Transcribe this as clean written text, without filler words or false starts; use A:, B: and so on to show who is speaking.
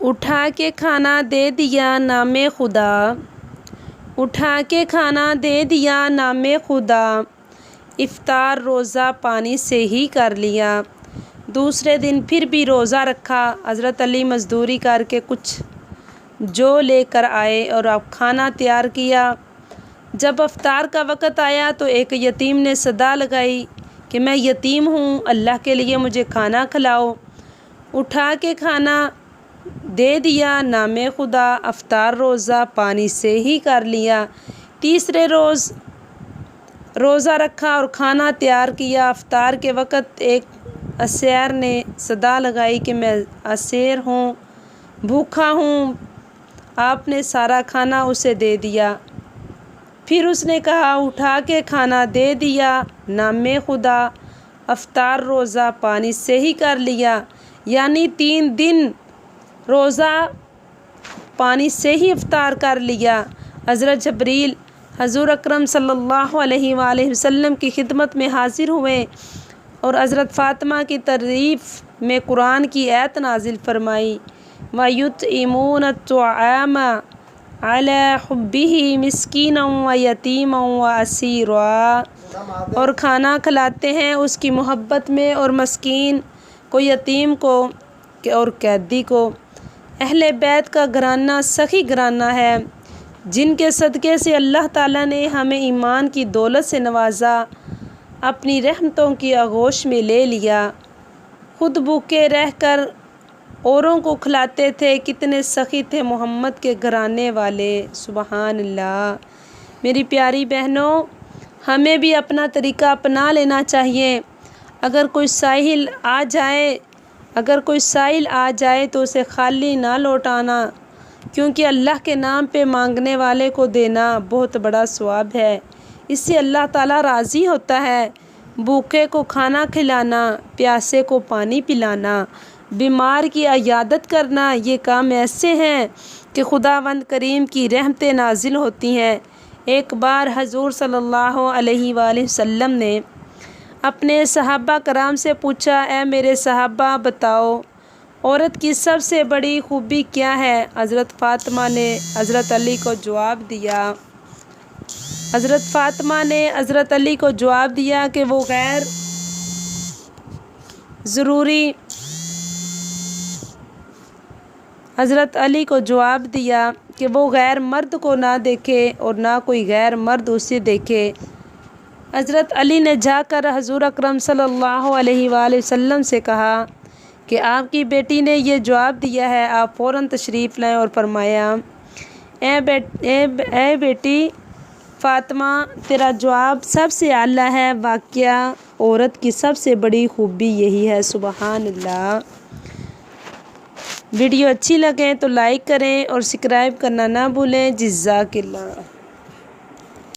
A: اٹھا کے کھانا دے دیا نام خدا، اٹھا کے کھانا دے دیا نام خدا، افطار روزہ پانی سے ہی کر لیا۔ دوسرے دن پھر بھی روزہ رکھا۔ حضرت علی مزدوری کر کے کچھ جو لے کر آئے اور اب کھانا تیار کیا۔ جب افطار کا وقت آیا تو ایک یتیم نے صدا لگائی کہ میں یتیم ہوں، اللہ کے لیے مجھے کھانا کھلاؤ۔ اٹھا کے کھانا دے دیا نام خدا، افطار روزہ پانی سے ہی کر لیا۔ تیسرے روز روزہ رکھا اور کھانا تیار کیا۔ افطار کے وقت ایک اسیر نے صدا لگائی کہ میں اسیر ہوں، بھوکا ہوں۔ آپ نے سارا کھانا اسے دے دیا۔ پھر اس نے کہا اٹھا کے کھانا دے دیا نام خدا، افطار روزہ پانی سے ہی کر لیا، یعنی 3 دن روزہ پانی سے ہی افطار کر لیا۔ حضرت جبریل حضور اکرم صلی اللہ علیہ وآلہ وسلم کی خدمت میں حاضر ہوئے اور حضرت فاطمہ کی تعریف میں قرآن کی آیت نازل فرمائی، وَيُطْعِمُونَ الطَّعَامَ عَلَىٰ حُبِّهِ مِسْكِينًا وَيَتِيمًا وَأَسِيرًا، اور کھانا کھلاتے ہیں اس کی محبت میں، اور مسکین کو، یتیم کو اور قیدی کو۔ اہل بیت کا گھرانہ سخی گھرانہ ہے، جن کے صدقے سے اللہ تعالیٰ نے ہمیں ایمان کی دولت سے نوازا، اپنی رحمتوں کی آغوش میں لے لیا۔ خود بھوکے رہ کر اوروں کو کھلاتے تھے، کتنے سخی تھے محمد کے گھرانے والے، سبحان اللہ۔ میری پیاری بہنوں، ہمیں بھی اپنا طریقہ اپنا لینا چاہیے۔ اگر کوئی سائل آ جائے تو اسے خالی نہ لوٹانا، کیونکہ اللہ کے نام پہ مانگنے والے کو دینا بہت بڑا ثواب ہے، اس سے اللہ تعالیٰ راضی ہوتا ہے۔ بھوکے کو کھانا کھلانا، پیاسے کو پانی پلانا، بیمار کی عیادت کرنا، یہ کام ایسے ہیں کہ خداوند کریم کی رحمتیں نازل ہوتی ہیں۔ ایک بار حضور صلی اللہ علیہ وآلہ وسلم نے اپنے صحابہ کرام سے پوچھا، اے میرے صحابہ بتاؤ عورت کی سب سے بڑی خوبی کیا ہے؟ حضرت فاطمہ نے حضرت علی کو جواب دیا کہ وہ غیر ضروری حضرت علی کو جواب دیا کہ وہ غیر مرد کو نہ دیکھے اور نہ کوئی غیر مرد اسے دیکھے۔ حضرت علی نے جا کر حضور اکرم صلی اللہ علیہ وآلہ وسلم سے کہا کہ آپ کی بیٹی نے یہ جواب دیا ہے، آپ فوراً تشریف لائیں، اور فرمایا، اے بیٹی فاطمہ، تیرا جواب سب سے اعلیٰ ہے، واقعہ عورت کی سب سے بڑی خوبی یہی ہے، سبحان اللہ۔ ویڈیو اچھی لگے تو لائک کریں اور سبسکرائب کرنا نہ بھولیں۔ جزاک اللہ۔